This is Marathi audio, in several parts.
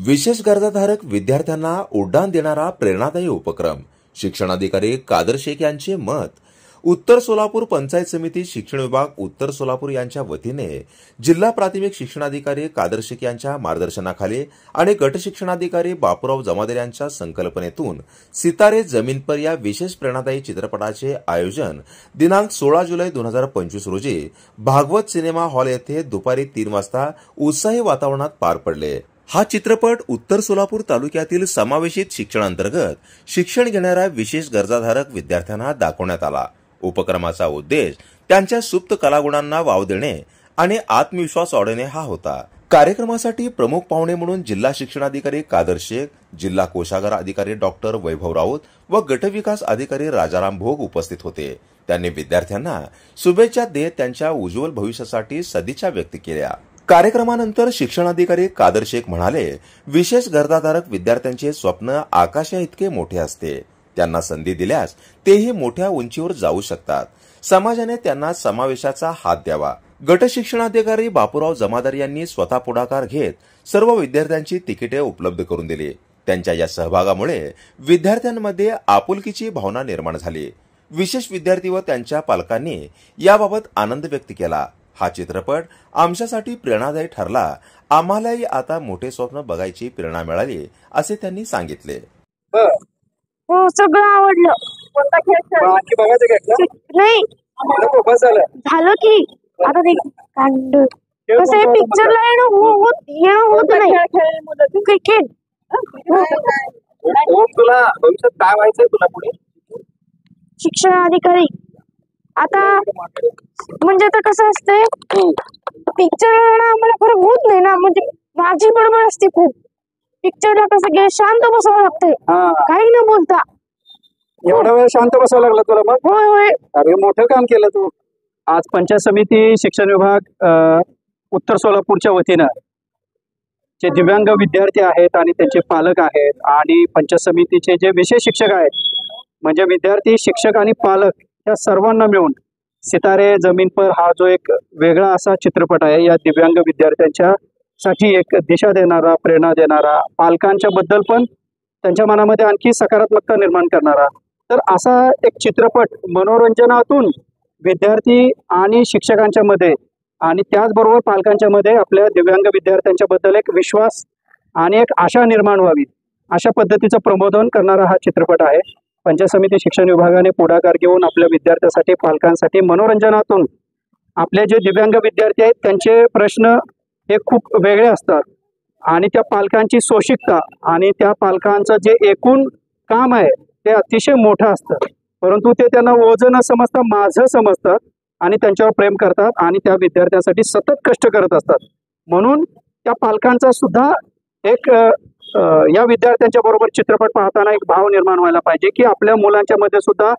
विशेष गरजाधारक विद्यार्थ्यांना उड्डाण देणारा प्रेरणादायी उपक्रम. शिक्षणाधिकारी कादर शेख यांचे मत. उत्तर सोलापूर पंचायत समिती शिक्षण विभाग उत्तर सोलापूर यांच्या वतीने जिल्हा प्राथमिक शिक्षणाधिकारी कादर शेख यांच्या मार्गदर्शनाखाली आणि गट शिक्षणाधिकारी बापूराव जमादार यांच्या संकल्पनेतून सितारे जमीन पर या विशेष प्रेरणादायी चित्रपटाचे आयोजन दिनांक 16 जुलै 2025 रोजी भागवत सिनेमा हॉल येथे दुपारी 3 वाजता उत्साही वातावरणात पार पडले. हा चित्रपट उत्तर सोलापूर तालुक्यातील समावेशित शिक्षणांतर्गत शिक्षण घेणाऱ्या विशेष गरजाधारक विद्यार्थ्यांना दाखवण्यात आला. उपक्रमाचा उद्देश त्यांच्या सुप्त कलागुणांना वाव देणे आणि आत्मविश्वास वाढवणे हा होता. कार्यक्रमासाठी प्रमुख पाहुणे म्हणून जिल्हा शिक्षणाधिकारी कादर शेख, जिल्हा कोषागार अधिकारी डॉक्टर वैभव राऊत व गटविकास अधिकारी राजाराम भोग उपस्थित होते. त्यांनी विद्यार्थ्यांना शुभेच्छा देत त्यांच्या उज्ज्वल भविष्यासाठी सदिच्छा व्यक्त केल्या. कार्यक्रमानंतर शिक्षणाधिकारी कादर शेख म्हणाले, विशेष गरजाधारक विद्यार्थ्यांचे स्वप्न आकाशा इतके मोठे असते. त्यांना संधी दिल्यास तेही मोठ्या उंचीवर जाऊ शकतात. समाजाने त्यांना समावेशाचा हात द्यावा. गट शिक्षणाधिकारी बापूराव जमादार यांनी स्वतः पुढाकार घेत सर्व विद्यार्थ्यांची तिकिटे उपलब्ध करून दिली. त्यांच्या या सहभागामुळे विद्यार्थ्यांमध्ये आपुलकीची भावना निर्माण झाली. विशेष विद्यार्थी व त्यांच्या पालकांनी याबाबत आनंद व्यक्त केला. हा चित्रपट आमच्यासाठी प्रेरणादायी ठरला. आम्हालाही आता मोठे स्वप्न बघायची प्रेरणा मिळाली, असे त्यांनी सांगितले. हो, सगळं आवडलं. कोणता खेळ आणखी बघायचं घेतलं नाही बस झालं झालं की आता ते कसं आहे, पिक्चरला येणं होत नाही. क्रिकेट. तुला भविष्यात काय व्हायचंय, तुला पुढे शिक्षणाधिकारी. आता म्हणजे आता कसं असतंय, पिक्चर आम्हाला फरक होत नाही ना, म्हणजे माझी बडबड असते खूप. पिक्चरला कसं गे शांत बसावं लागतंय, काही न बोलता. एवढा वेळ शांत बसावं लागलं तुला? मग होय होय, अरे मोठं काम केलं तू. आज पंचायत समिती शिक्षण विभाग उत्तर सोलापूरच्या वतीनं जे दिव्यांग विद्यार्थी आहेत आणि त्यांचे पालक आहेत आणि पंचायत समितीचे जे विशेष शिक्षक आहेत, म्हणजे विद्यार्थी, शिक्षक आणि पालक या सर्वांना मिळून सितारे जमीन पर हा जो एक वेगळा असा चित्रपट आहे, या दिव्यांग विद्यार्थ्यांच्या साठी एक दिशा देणारा, प्रेरणा देणारा, पालकांच्या बद्दल पण त्यांच्या मनामध्ये आणखी सकारात्मकता निर्माण करणारा, तर असा एक चित्रपट मनोरंजनातून विद्यार्थी आणि शिक्षकांच्या मध्ये आणि त्याचबरोबर पालकांच्या मध्ये आपल्या दिव्यांग विद्यार्थ्यांच्या बद्दल एक विश्वास आणि एक आशा निर्माण व्हावी, अशा पद्धतीचं प्रबोधन करणारा हा चित्रपट आहे. पंचायत समिती शिक्षण विभागाने पुढाकार घेऊन आपल्या विद्यार्थ्यांसाठी, पालकांसाठी मनोरंजनातून आपले जे दिव्यांग विद्यार्थी आहेत त्यांचे प्रश्न हे खूप वेगळे असतात आणि त्या पालकांची सोशिकता आणि त्या पालकांचं जे एकूण काम आहे ते अतिशय मोठं असतं, परंतु ते त्यांना ओझं न समजता माझं समजतात आणि त्यांच्यावर प्रेम करतात आणि त्या विद्यार्थ्यांसाठी सतत कष्ट करत असतात. म्हणून त्या पालकांचा सुद्धा एक या विद्यार्थ्यांच्या बरोबर चित्रपट पाहताना एक भाव निर्माण व्हायला पाहिजे की आपल्या मुलांच्या मध्ये सुद्धा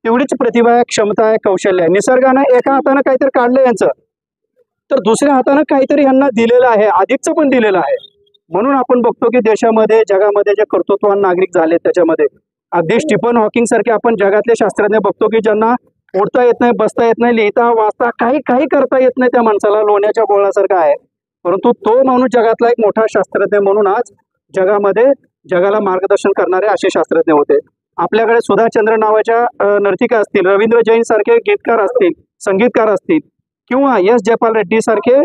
तेवढीच प्रतिभा आहे, क्षमता आहे, कौशल्य आहे. निसर्गानं एका हातानं काहीतरी काढलं यांचं, तर दुसऱ्या हातानं काहीतरी यांना दिलेलं आहे, अधिकचं पण दिलेलं आहे. म्हणून आपण बघतो की देशामध्ये, जगामध्ये जे कर्तृत्ववान नागरिक झाले त्याच्यामध्ये अगदी स्टीफन हॉकिंग सारखे आपण जगातले शास्त्रज्ञ बघतो की ज्यांना उडता येत नाही, बसता येत नाही, लिहिता वाचता काही करता येत नाही, त्या माणसाला लोण्याच्या बोळासारखा आहे, परंतु तो माणूस जगातला एक मोठा शास्त्रज्ञ म्हणून आज जगामध्ये जगाला मार्गदर्शन करणारे असे शास्त्रज्ञ होते. आपल्याकडे सुधा चंद्र नावाच्या नर्तिका असतील, रवींद्र जैन सारखे गीतकार असतील, संगीतकार असतील, किंवा एस जयपाल रेड्डी सारखे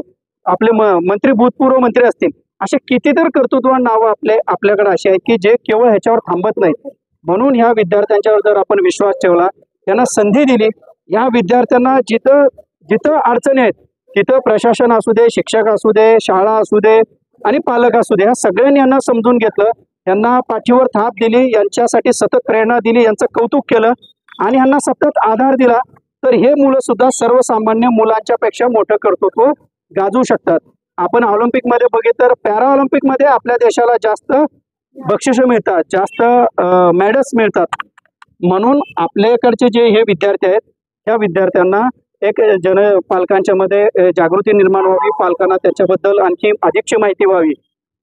आपले मंत्री, भूतपूर्व मंत्री असतील, असे कितीतरी कर्तृत्ववान नावं आपल्याकडे अशी आहेत की जे केवळ ह्याच्यावर थांबत नाहीत. म्हणून ह्या विद्यार्थ्यांच्यावर जर आपण विश्वास ठेवला, त्यांना संधी दिली, या विद्यार्थ्यांना जिथं अडचणी आहेत तिथं प्रशासन असू दे, शिक्षक असू दे, शाळा असू दे आणि पालक असू दे, ह्या सगळ्यांनी यांना समजून घेतलं, यांना पाठीवर थाप दिली, यांच्यासाठी सतत प्रेरणा दिली, यांचं कौतुक केलं आणि यांना सतत आधार दिला, तर हे मुलं सुद्धा सर्वसामान्य मुलांच्या पेक्षा मोठं कर्तृत्व गाजवू शकतात. आपण ऑलिम्पिकमध्ये बघितलं तर पॅरा ऑलिम्पिकमध्ये आपल्या देशाला जास्त बक्षिसं मिळतात, जास्त मेडल्स मिळतात. म्हणून आपल्याकडचे जे हे विद्यार्थी आहेत, ह्या विद्यार्थ्यांना एक पालकांच्या मध्ये जागृती निर्माण व्हावी, पालकांना त्याच्याबद्दल आणखी अधिकची माहिती व्हावी,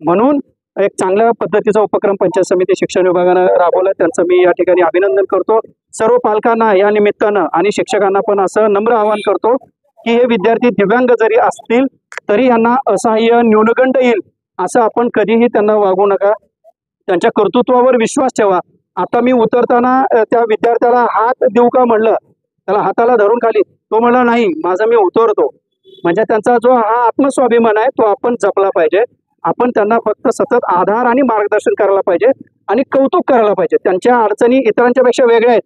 म्हणून एक चांगल्या पद्धतीचा उपक्रम पंचायत समिती शिक्षण विभागानं राबवला. त्यांचं मी या ठिकाणी अभिनंदन करतो. सर्व पालकांना या निमित्तानं आणि शिक्षकांना पण असं नम्र आवाहन करतो की हे विद्यार्थी दिव्यांग जरी असतील तरी यांना असहाय्य, न्यूनगंड येईल असं आपण कधीही त्यांना वागू नका. त्यांच्या कर्तृत्वावर विश्वास ठेवा. आता मी उतरताना त्या विद्यार्थ्याला हात देऊ का म्हणलं, त्याला हाताला धरून खाली, तो म्हणला नाही माझा मी उतरतो. म्हणजे त्यांचा जो हा आत्मस्वाभिमान आहे तो आपण जपला पाहिजे. आपण त्यांना फक्त सतत आधार आणि मार्गदर्शन करायला पाहिजे आणि कौतुक करायला पाहिजे. त्यांच्या अडचणी इतरांच्या पेक्षा वेगळ्या आहेत,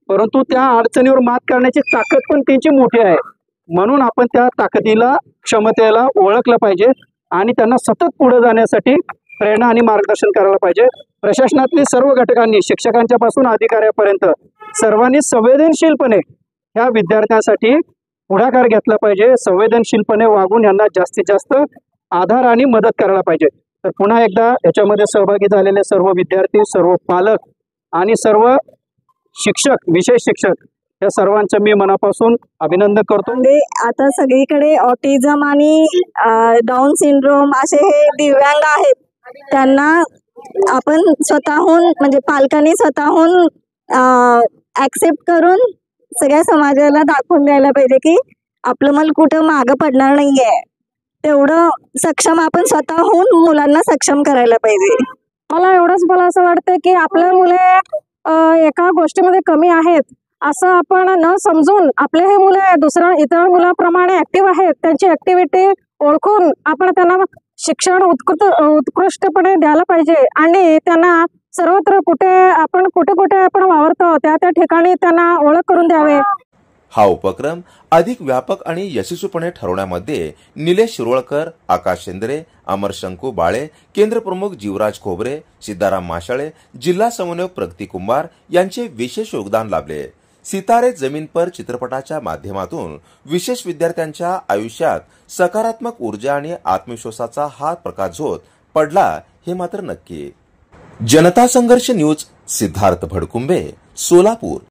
परंतु त्या अडचणीवर मात करण्याची ताकद पण त्यांची मोठी आहे. म्हणून आपण त्या ताकदीला, क्षमतेला ओळखलं पाहिजे आणि त्यांना सतत पुढे जाण्यासाठी प्रेरणा आणि मार्गदर्शन करायला पाहिजे. प्रशासनातली सर्व घटकांनी, शिक्षकांच्या पासून अधिकाऱ्यापर्यंत सर्वांनी संवेदनशीलपणे ह्या विद्यार्थ्यांसाठी पुढाकार घेतला पाहिजे. संवेदनशीलपणे वागून यांना जास्तीत जास्त आधार आणि मदत करायला पाहिजे. तर पुन्हा एकदा याच्यामध्ये सहभागी झालेले सर्व विद्यार्थी, सर्व पालक आणि सर्व शिक्षक, विशेष शिक्षक, या सर्वांचं मी मनापासून अभिनंदन करतो. म्हणजे आता सगळीकडे ऑटिझम आणि डाऊन सिंड्रोम असे हे दिव्यांग आहेत, त्यांना आपण स्वतःहून म्हणजे पालकांनी स्वतःहून ॲक्सेप्ट करून सगळ्या समाजाला दाखवून द्यायला पाहिजे की आपलं मुल कुठं मागं पडणार नाहीये. तेवढं सक्षम आपण स्वतःहून मुलांना सक्षम करायला पाहिजे. मला असं वाटतं की आपले मुले एका गोष्टीमध्ये कमी आहेत असं आपण न समजून, आपले हे मुले इतर मुलाप्रमाणे ऍक्टिव्ह आहेत, त्यांची ऍक्टिव्हिटी ओळखून आपण त्यांना शिक्षण उत्कृष्टपणे द्यायला पाहिजे आणि त्यांना सर्वत्र कुठे आपण वावरतो त्या ठिकाणी त्यांना ओळख करून द्यावे. हा उपक्रम अधिक व्यापक आणि यशस्वीपणे ठरवण्यामध्ये निलेश शिरोळकर, आकाश शेंद्रे, अमर शंकू बाळे, केंद्रप्रमुख जीवराज खोबरे, सिद्धाराम माशाळे, जिल्हा समन्वयक प्रगती कुंभार यांचे विशेष योगदान लाभले. सितारे जमीन पर चित्रपटाच्या माध्यमातून विशेष विद्यार्थ्यांच्या आयुष्यात सकारात्मक ऊर्जा आणि आत्मविश्वासाचा हात प्रकाशझोत पडला हे मात्र नक्की. जनता संघर्ष न्यूज, सिद्धार्थ भडकुंबे, सोलापूर.